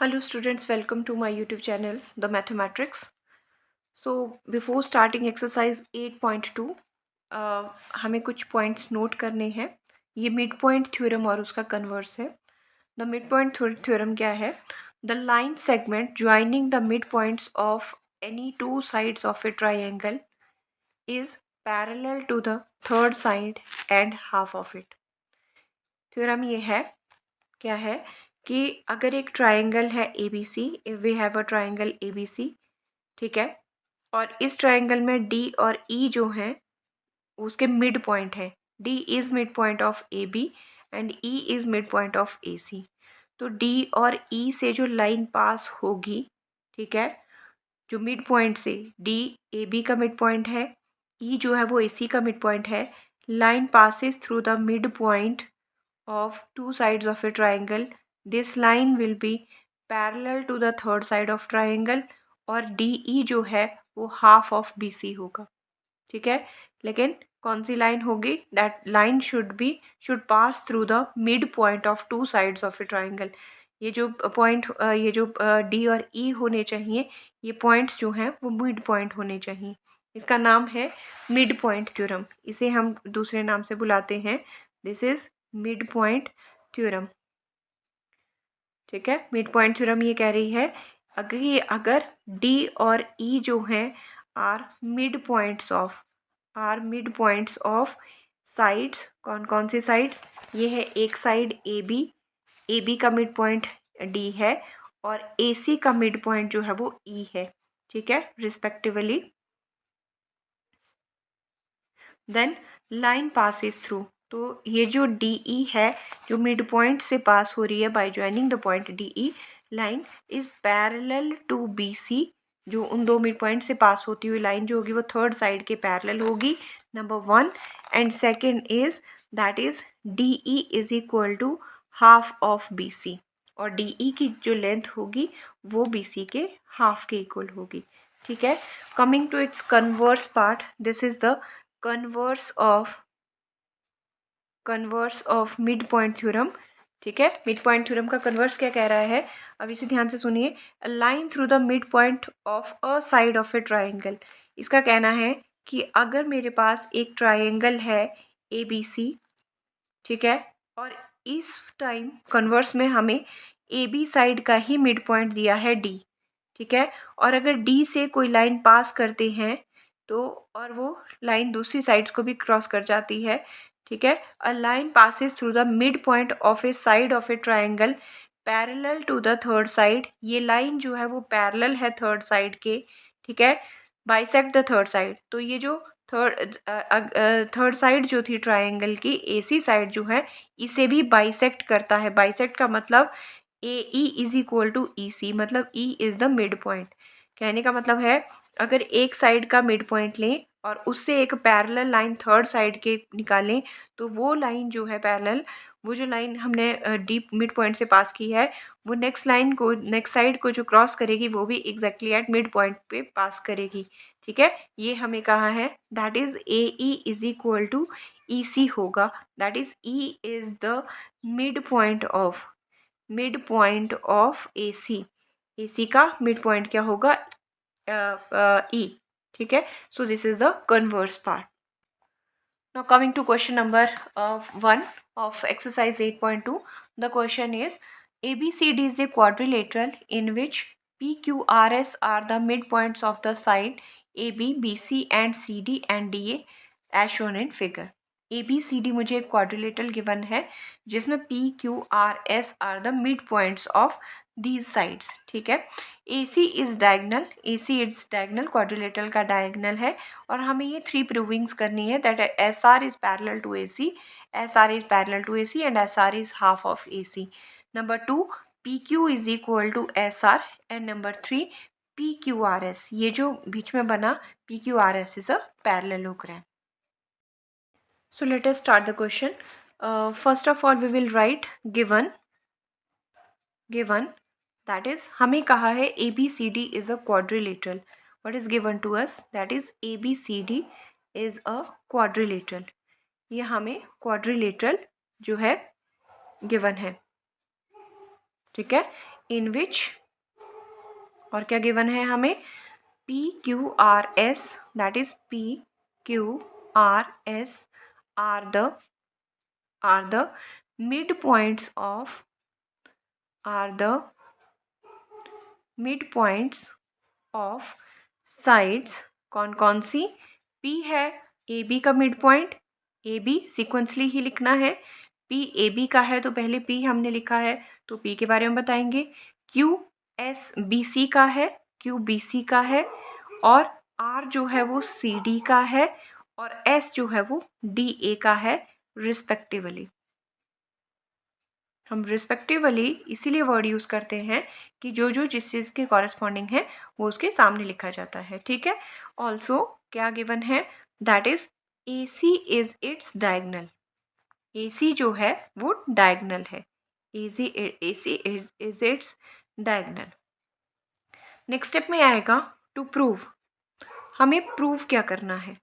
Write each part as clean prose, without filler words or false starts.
Hello students, welcome to my YouTube channel, The Mathematics. So before starting exercise 8.2, हमें कुछ points note करने हैं. ये मिड पॉइंट थ्योरम और उसका कन्वर्स है. द मिड पॉइंट थ्योरम क्या है? The line segment joining the mid points of any two sides of a triangle is parallel to the third side and half of it. Theorem ये है, क्या है कि अगर एक ट्राइंगल है A B C, if we have a triangle A B C, ठीक है, और इस ट्राइंगल में डी और ई जो हैं उसके मिड पॉइंट है. D is mid point of A B and E is mid point of A C. तो डी और ई से जो लाइन पास होगी, ठीक है, जो मिड पॉइंट से डी ए बी का मिड पॉइंट है, ई जो है वो ए सी का मिड पॉइंट है. Line passes through the mid point of two sides of a triangle. This line will be parallel to the third side of triangle और DE जो है वो half of BC होगा. ठीक है, लेकिन कौन सी लाइन होगी? That line should pass through the mid point of two sides of a triangle. ये जो पॉइंट, ये जो D और E होने चाहिए, ये पॉइंट्स जो हैं वो मिड पॉइंट होने चाहिए. इसका नाम है मिड पॉइंट थ्योरम. इसे हम दूसरे नाम से बुलाते हैं, this is mid point theorem. ठीक है, मिड पॉइंट थ्योरम ये कह रही है अगर डी और ई जो हैं are mid points of sides. कौन कौन सी साइड्स? ये है एक साइड ए बी का मिड पॉइंट डी है और ए सी का मिड पॉइंट जो है वो ई है. ठीक है, respectively. Then line passes through. तो ये जो डी ई है, जो मिड पॉइंट से पास हो रही है by joining the point D E, line is parallel to B C. जो उन दो मिड पॉइंट से पास होती हुई लाइन जो होगी वो थर्ड साइड के पैरेलल होगी, number one. And second is that is D E is equal to half of B C. और डी ई की जो लेंथ होगी वो बी सी के हाफ के इक्वल होगी. ठीक है, coming to its converse part, this is the converse of mid point theorem. ठीक है, मिड पॉइंट थ्योरम का कन्वर्स क्या कह रहा है? अब इसे ध्यान से सुनिए. A line through the mid point of a side of a triangle. इसका कहना है कि अगर मेरे पास एक ट्राइंगल है ए बी सी, ठीक है, और इस टाइम कन्वर्स में हमें ए बी साइड का ही मिड पॉइंट दिया है डी. ठीक है, और अगर डी से कोई लाइन पास करते हैं तो और वो लाइन दूसरी साइड्स को भी क्रॉस कर जाती है. ठीक है, a line passes through the mid point of a side of a triangle parallel to the third side. ये लाइन जो है वो पैरेलल है थर्ड साइड के. ठीक है, बाइसेक्ट द थर्ड साइड. तो ये जो थर्ड साइड जो थी ट्राइंगल की, ए सी साइड जो है, इसे भी बाइसेक्ट करता है. बाइसेक्ट का मतलब ए E is equal to E सी, मतलब ई इज द मिड पॉइंट. कहने का मतलब है अगर एक साइड का मिड पॉइंट लें और उससे एक पैरेलल लाइन थर्ड साइड के निकालें, तो वो लाइन जो है पैरेलल, वो जो लाइन हमने डीप मिड पॉइंट से पास की है, वो नेक्स्ट साइड को जो क्रॉस करेगी वो भी एग्जैक्टली एट मिड पॉइंट पे पास करेगी. ठीक है, ये हमें कहा है that is A E is equal to E C होगा. That is E is the mid point of A C. A C का मिड पॉइंट क्या होगा? ई. ठीक है, so this is the converse part. Now coming to question number 1 of exercise 8.2. The question is ABCD is a quadrilateral in which PQRS are the midpoints of the side AB, BC and CD and DA as shown in figure. ABCD मुझे एक quadrilateral given है जिसमें PQRS are the mid points of these sides. ठीक है, AC is diagonal, quadrilateral का diagonal है और हमें ये 3 प्रूविंग्स करनी है. That SR is parallel to AC, SR is parallel to AC and SR is half of AC. Number 2, PQ is equal to SR and number 3, PQRS. ये जो बीच में बना PQRS is a parallelogram. So let us start the question. First of all we will write given, that is हमें कहा है ABCD is a quadrilateral. What is given to us? That is ABCD is a quadrilateral. ये हमें quadrilateral जो है given है. ठीक है, इन विच, और क्या गिवन है हमें, P Q R S, that is P Q R S are the mid points of sides. कौन कौन सी, P है ए बी का mid point, A B sequentially ही लिखना है, P ए बी का है तो पहले P हमने लिखा है तो P के बारे में बताएंगे। Q एस बी सी का है, Q बी सी का है, और R जो है वो सी डी का है, और S जो है वो डी ए का है रिस्पेक्टिवली। हम रिस्पेक्टिवली इसीलिए वर्ड यूज़ करते हैं कि जो जिस चीज़ के कॉरेस्पॉन्डिंग है वो उसके सामने लिखा जाता है, ठीक है। ऑल्सो क्या गिवन है, that is A C is its diagonal. A C जो है वो डायगनल है, A C is its diagonal. Next step में आएगा टू प्रूव। हमें प्रूव क्या करना है,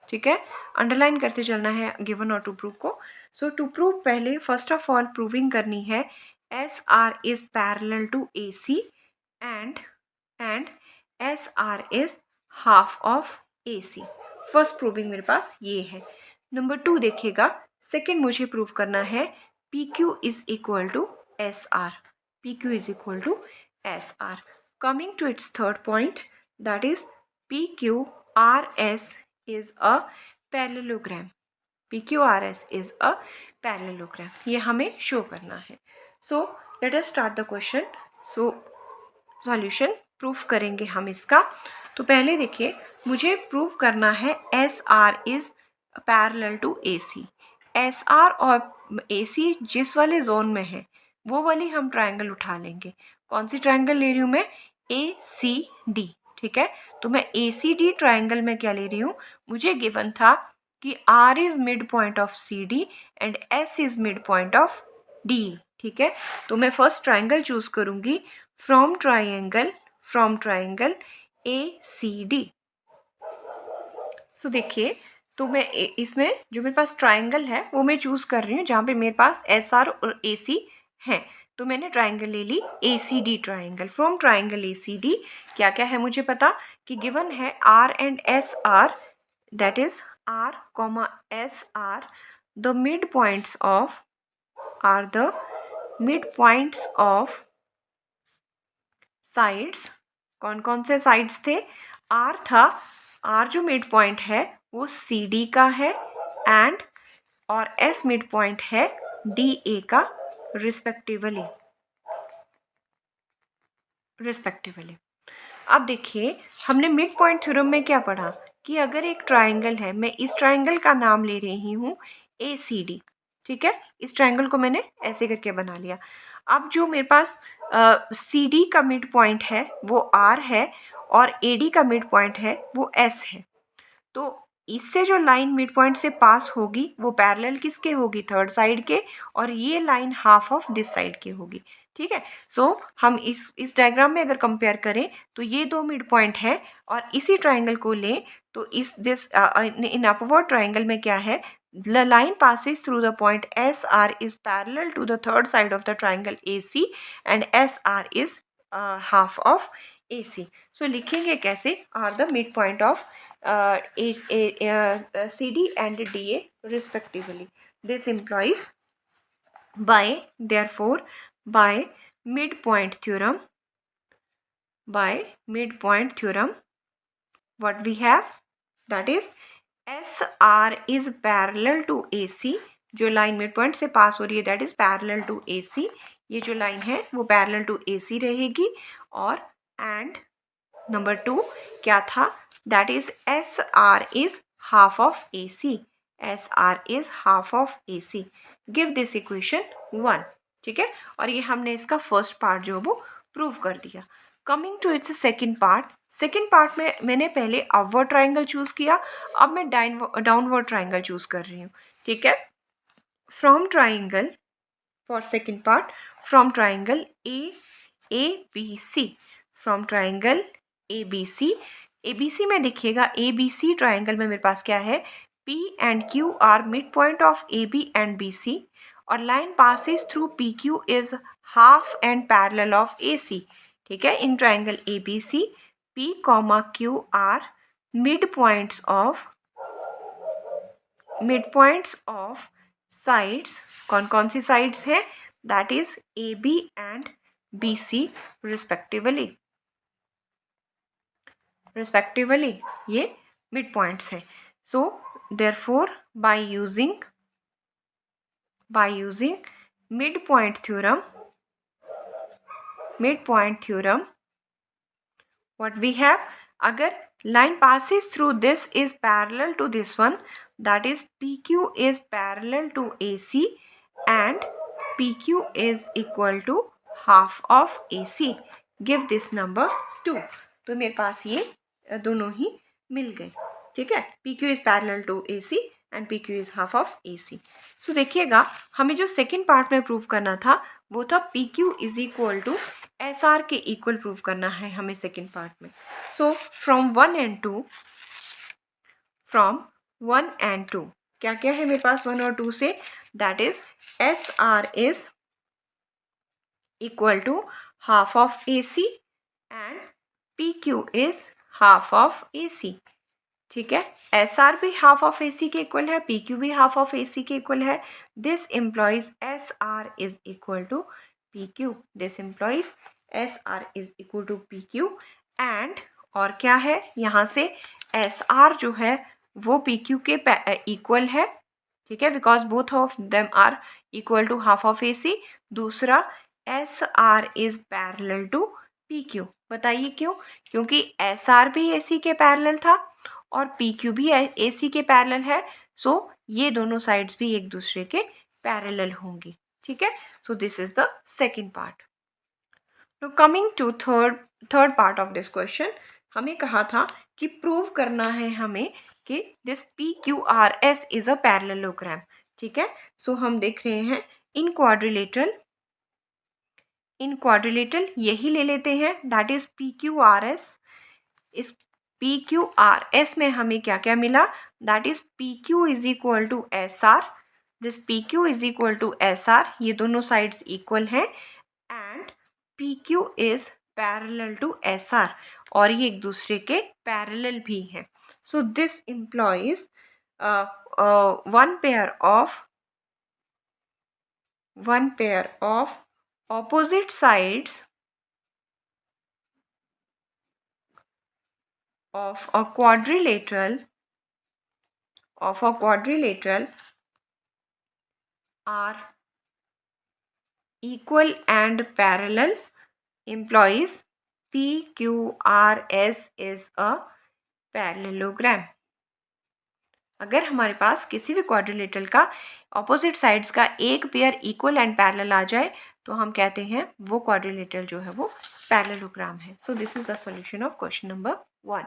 ठीक है, अंडरलाइन करते चलना है गिवन और टू प्रूव को। सो टू प्रूव पहले फर्स्ट ऑफ ऑल प्रूविंग करनी है S R is parallel to A C and S R is half of A C. First proving मेरे पास ये है। नंबर 2 देखिएगा, सेकेंड मुझे प्रूव करना है P Q is equal to S R, P Q is equal to S R. Coming to its third point, that is P Q R S is a parallelogram, PQRS is a parallelogram, ये हमें show करना है। So let us start the question. So solution proof करेंगे हम इसका। तो पहले देखिए, मुझे प्रूफ करना है S R is parallel to A C. S R और ए सी जिस वाले जोन में है वो वाली हम ट्राइंगल उठा लेंगे। कौन सी ट्राइंगल ले रही हूँ मैं, ए सी डी, ठीक है। तो मैं ए सी डी ट्राइंगल में क्या ले रही हूँ, मुझे गिवन था कि R is mid point of C D and S is mid point of D, ठीक है। तो मैं फर्स्ट ट्राइंगल चूज करूंगी from triangle A C D. So देखिए, तो मैं इसमें जो मेरे पास ट्राइंगल है वो मैं चूज कर रही हूँ जहाँ पे मेरे पास एस आर और ए सी है। तो मैंने ट्राइंगल ले ली A C D triangle. From triangle A C D क्या क्या है मुझे पता कि गिवन है R and S R, that is R, S are the mid points of sides. कौन कौन से साइड्स थे, R था, R जो मिड पॉइंट है वो सी डी का है एंड और S मिड पॉइंट है डी ए का रिस्पेक्टिवली। अब देखिए, हमने मिड पॉइंट थ्योरम में क्या पढ़ा कि अगर एक ट्राइंगल है, मैं इस ट्राइंगल का नाम ले रही हूँ ए सी डी, ठीक है। इस ट्राइंगल को मैंने ऐसे करके बना लिया। अब जो मेरे पास सी डी का मिड पॉइंट है वो आर है और ए डी का मिड पॉइंट है वो एस है। तो इससे जो लाइन मिड पॉइंट से पास होगी वो पैरेलल किसके होगी, थर्ड साइड के, और ये line half of this side की होगी, ठीक है। सो हम इस डायग्राम में अगर कंपेयर करें तो ये दो मिड पॉइंट है और इसी ट्राइंगल को लें तो इन अपवर्ड ट्राइंगल में क्या है, the line passes through the point SR is parallel to the third side of the triangle AC and SR is half of AC. So लिखेंगे कैसे, are the midpoint of CD and DA respectively. This implies therefore by midpoint theorem, what we have, that is SR is parallel to AC। जो line mid point से pass हो रही है that is parallel to AC। ये जो line है वो parallel to AC रहेगी। और एंड नंबर 2 क्या था, that is SR is half of AC। SR is half of AC। Give this equation 1, ठीक है। और ये हमने इसका फर्स्ट पार्ट जो वो प्रूव कर दिया। Coming to its second part में मैंने पहले अपवर्ड ट्राइंगल चूज किया, अब मैं डाउनवर्ड ट्राइंगल चूज कर रही हूँ, ठीक है। From triangle for second part, from triangle A B C, from triangle A B C में देखिएगा, ए बी सी ट्राइंगल में मेरे पास क्या है, P एंड Q are mid point of A B and B C और line passes through P Q is half and parallel of A C, ठीक है, in triangle A B C, P comma Q are mid points of sides, कौन कौन सी sides है, that is A B and B C respectively, ये mid points है. So therefore by using midpoint theorem, what we have, अगर line passes through this is parallel to this one, that is PQ is parallel to AC and PQ is equal to half of AC, give this number 2. तो मेरे पास ये दोनों ही मिल गए, ठीक है. PQ is parallel to AC and PQ is half of AC. सो देखिएगा, हमें जो सेकेंड पार्ट में प्रूव करना था वो था PQ is equal to SR के इक्वल प्रूव करना है हमें सेकेंड पार्ट में. सो फ्रॉम 1 and 2 क्या क्या है मेरे पास 1 और 2 से, that is SR is equal to half of AC and PQ is half of AC, ठीक है. SR भी हाफ ऑफ AC के इक्वल है, PQ भी हाफ ऑफ AC के इक्वल है. This implies SR is equal to PQ, and और क्या है यहाँ से, SR जो है वो PQ के इक्वल है, ठीक है, because both of them are equal to half of AC. दूसरा SR is parallel to PQ, बताइए क्यों, क्योंकि SR भी AC के पैरेलल था और PQ भी AC के पैरेलल है. सो ये दोनों साइड्स भी एक दूसरे के पैरेलल होंगी, ठीक है. So this is the second part. Now coming to third part of this question, हमें कहा था कि प्रूव करना है हमें कि this PQRS is a parallelogram, ठीक है. सो हम देख रहे हैं इन क्वाड्रिलेटरल यही ले लेते हैं, दैट इज PQRS. इस PQRS में हमें क्या क्या मिला, that is PQ is equal to SR, this PQ is equal to SR, ये दोनों साइड्स इक्वल हैं, and PQ is parallel to SR, और ये एक दूसरे के पैरेलल भी हैं. So this implies one pair of opposite sides of a quadrilateral are equal and parallel, implies PQRS is a parallelogram. अगर हमारे पास किसी भी क्वाड्रिलेटरल का ऑपोजिट साइड्स का एक पेयर इक्वल एंड पैरेलल आ जाए तो हम कहते हैं वो क्वाड्रिलेटरल जो है वो पैरेललोग्राम है. So this is the solution of question number 1.